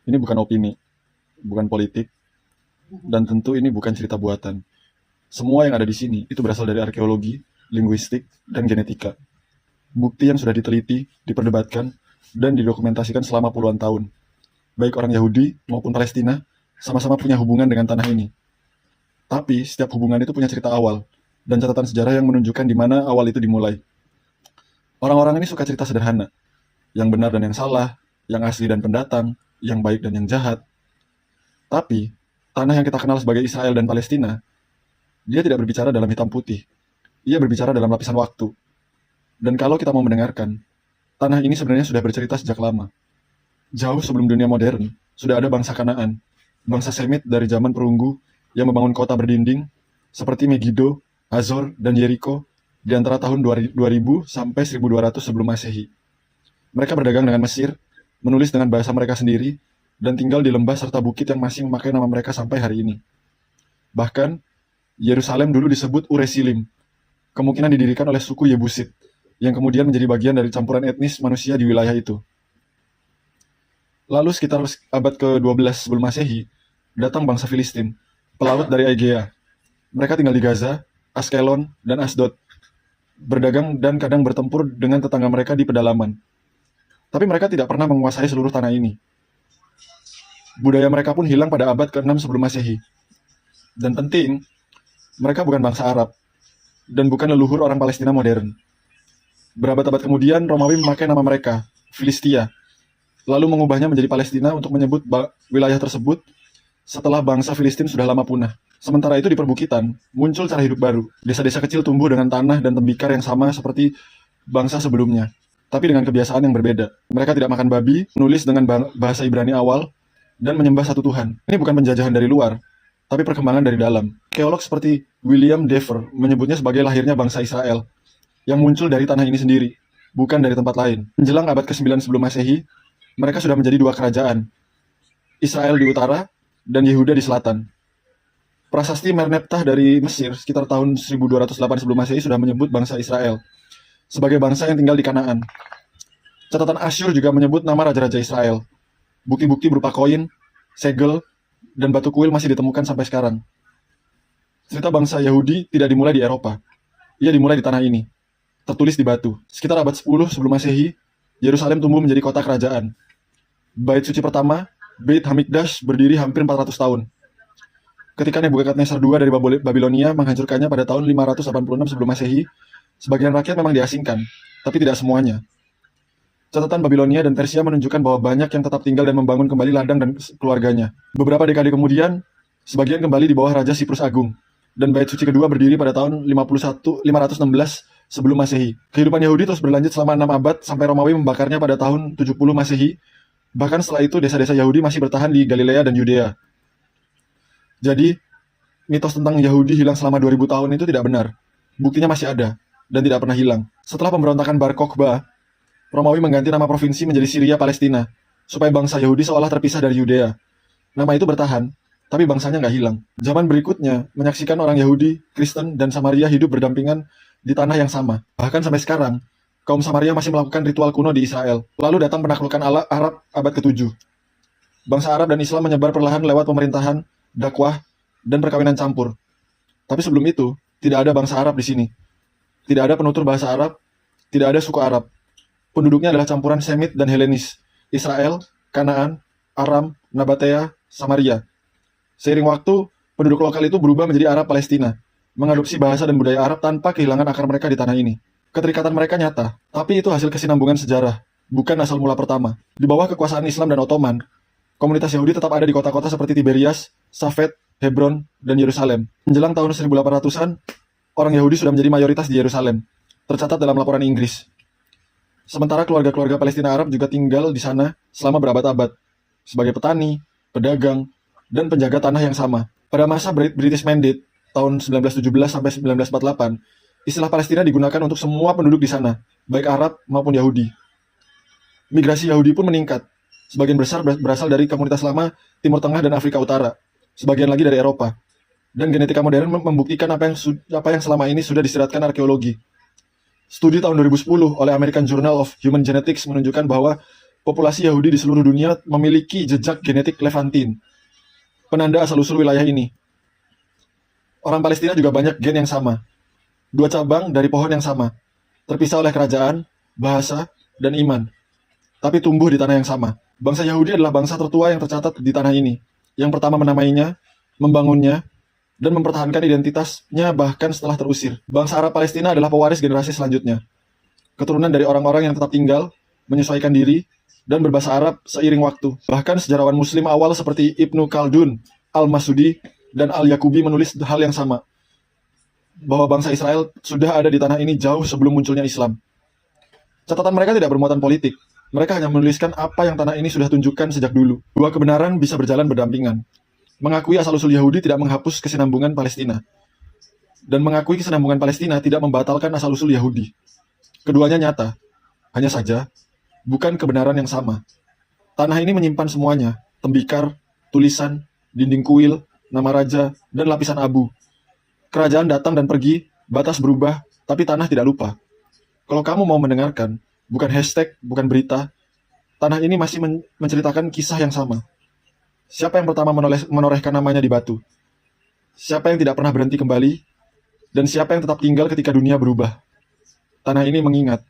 Ini bukan opini, bukan politik, dan tentu ini bukan cerita buatan. Semua yang ada di sini itu berasal dari arkeologi, linguistik, dan genetika. Bukti yang sudah diteliti, diperdebatkan, dan didokumentasikan selama puluhan tahun. Baik orang Yahudi maupun Palestina sama-sama punya hubungan dengan tanah ini. Tapi setiap hubungan itu punya cerita awal, dan catatan sejarah yang menunjukkan di mana awal itu dimulai. Orang-orang ini suka cerita sederhana, yang benar dan yang salah, yang asli dan pendatang, yang baik dan yang jahat. Tapi, tanah yang kita kenal sebagai Israel dan Palestina, dia tidak berbicara dalam hitam putih. Ia berbicara dalam lapisan waktu. Dan kalau kita mau mendengarkan, tanah ini sebenarnya sudah bercerita sejak lama. Jauh sebelum dunia modern, sudah ada bangsa Kanaan, bangsa Semit dari zaman perunggu yang membangun kota berdinding seperti Megiddo, Hazor, dan Jericho di antara tahun 2000 sampai 1200 sebelum Masehi. Mereka berdagang dengan Mesir, menulis dengan bahasa mereka sendiri, dan tinggal di lembah serta bukit yang masih memakai nama mereka sampai hari ini. Bahkan, Yerusalem dulu disebut Uresilim, kemungkinan didirikan oleh suku Yebusit, yang kemudian menjadi bagian dari campuran etnis manusia di wilayah itu. Lalu sekitar abad ke-12 sebelum Masehi, datang bangsa Filistin, pelaut dari Aegea. Mereka tinggal di Gaza, Askelon, dan Asdod, berdagang dan kadang bertempur dengan tetangga mereka di pedalaman. Tapi mereka tidak pernah menguasai seluruh tanah ini. Budaya mereka pun hilang pada abad ke-6 sebelum Masehi. Dan penting, mereka bukan bangsa Arab, dan bukan leluhur orang Palestina modern. Berabad-abad kemudian, Romawi memakai nama mereka, Filistia, lalu mengubahnya menjadi Palestina untuk menyebut wilayah tersebut setelah bangsa Filistin sudah lama punah. Sementara itu di perbukitan, muncul cara hidup baru. Desa-desa kecil tumbuh dengan tanah dan tembikar yang sama seperti bangsa sebelumnya, tapi dengan kebiasaan yang berbeda. Mereka tidak makan babi, menulis dengan bahasa Ibrani awal, dan menyembah satu Tuhan. Ini bukan penjajahan dari luar, tapi perkembangan dari dalam. Teolog seperti William Dever menyebutnya sebagai lahirnya bangsa Israel, yang muncul dari tanah ini sendiri, bukan dari tempat lain. Menjelang abad ke-9 sebelum Masehi, mereka sudah menjadi dua kerajaan, Israel di utara dan Yehuda di selatan. Prasasti Merneptah dari Mesir sekitar tahun 1208 sebelum Masehi sudah menyebut bangsa Israel sebagai bangsa yang tinggal di Kanaan. Catatan Asyur juga menyebut nama raja-raja Israel. Bukti-bukti berupa koin, segel, dan batu kuil masih ditemukan sampai sekarang. Cerita bangsa Yahudi tidak dimulai di Eropa. Ia dimulai di tanah ini, tertulis di batu. Sekitar abad 10 sebelum Masehi, Yerusalem tumbuh menjadi kota kerajaan. Bait suci pertama, Beit Hamikdash, berdiri hampir 400 tahun. Ketika Nebukadnezar II dari Babilonia menghancurkannya pada tahun 586 sebelum Masehi, sebagian rakyat memang diasingkan, tapi tidak semuanya. Catatan Babilonia dan Persia menunjukkan bahwa banyak yang tetap tinggal dan membangun kembali ladang dan keluarganya. Beberapa dekade kemudian, sebagian kembali di bawah Raja Siprus Agung, dan bait suci kedua berdiri pada tahun 516 sebelum Masehi. Kehidupan Yahudi terus berlanjut selama 6 abad sampai Romawi membakarnya pada tahun 70 Masehi. Bahkan setelah itu desa-desa Yahudi masih bertahan di Galilea dan Yudea. Jadi, mitos tentang Yahudi hilang selama 2000 tahun itu tidak benar. Buktinya masih ada, dan tidak pernah hilang. Setelah pemberontakan Bar Kokhba, Romawi mengganti nama provinsi menjadi Syria Palestina, supaya bangsa Yahudi seolah terpisah dari Yudea. Nama itu bertahan, tapi bangsanya nggak hilang. Zaman berikutnya menyaksikan orang Yahudi, Kristen, dan Samaria hidup berdampingan di tanah yang sama. Bahkan sampai sekarang, kaum Samaria masih melakukan ritual kuno di Israel. Lalu datang penaklukan Arab abad ke-7. Bangsa Arab dan Islam menyebar perlahan lewat pemerintahan, dakwah, dan perkawinan campur. Tapi sebelum itu, tidak ada bangsa Arab di sini. Tidak ada penutur bahasa Arab, tidak ada suku Arab. Penduduknya adalah campuran Semit dan Helenis, Israel, Kanaan, Aram, Nabatea, Samaria. Seiring waktu, penduduk lokal itu berubah menjadi Arab Palestina, mengadopsi bahasa dan budaya Arab tanpa kehilangan akar mereka di tanah ini. Keterikatan mereka nyata, tapi itu hasil kesinambungan sejarah, bukan asal mula pertama. Di bawah kekuasaan Islam dan Ottoman, komunitas Yahudi tetap ada di kota-kota seperti Tiberias, Safed, Hebron, dan Yerusalem. Menjelang tahun 1800-an, orang Yahudi sudah menjadi mayoritas di Yerusalem, tercatat dalam laporan Inggris. Sementara keluarga-keluarga Palestina Arab juga tinggal di sana selama berabad-abad, sebagai petani, pedagang, dan penjaga tanah yang sama. Pada masa British Mandate, tahun 1917 sampai 1948, istilah Palestina digunakan untuk semua penduduk di sana, baik Arab maupun Yahudi. Migrasi Yahudi pun meningkat. Sebagian besar berasal dari komunitas lama Timur Tengah dan Afrika Utara, sebagian lagi dari Eropa. Dan genetika modern membuktikan apa yang selama ini sudah disiratkan arkeologi. Studi tahun 2010 oleh American Journal of Human Genetics menunjukkan bahwa populasi Yahudi di seluruh dunia memiliki jejak genetik Levantin, penanda asal-usul wilayah ini. Orang Palestina juga banyak gen yang sama, dua cabang dari pohon yang sama, terpisah oleh kerajaan, bahasa, dan iman, tapi tumbuh di tanah yang sama. Bangsa Yahudi adalah bangsa tertua yang tercatat di tanah ini, yang pertama menamainya, membangunnya, dan mempertahankan identitasnya bahkan setelah terusir. Bangsa Arab Palestina adalah pewaris generasi selanjutnya, keturunan dari orang-orang yang tetap tinggal, menyesuaikan diri, dan berbahasa Arab seiring waktu. Bahkan sejarawan Muslim awal seperti Ibnu Khaldun, Al-Masudi, dan Al-Yaqubi menulis hal yang sama, bahwa bangsa Israel sudah ada di tanah ini jauh sebelum munculnya Islam. Catatan mereka tidak bermuatan politik, mereka hanya menuliskan apa yang tanah ini sudah tunjukkan sejak dulu. Dua kebenaran bisa berjalan berdampingan. Mengakui asal-usul Yahudi tidak menghapus kesinambungan Palestina, dan mengakui kesinambungan Palestina tidak membatalkan asal-usul Yahudi. Keduanya nyata, hanya saja bukan kebenaran yang sama. Tanah ini menyimpan semuanya, tembikar, tulisan, dinding kuil, nama raja, dan lapisan abu. Kerajaan datang dan pergi, batas berubah, tapi tanah tidak lupa. Kalau kamu mau mendengarkan, bukan hashtag, bukan berita, tanah ini masih menceritakan kisah yang sama. Siapa yang pertama menorehkan namanya di batu? Siapa yang tidak pernah berhenti kembali? Dan siapa yang tetap tinggal ketika dunia berubah? Tanah ini mengingat.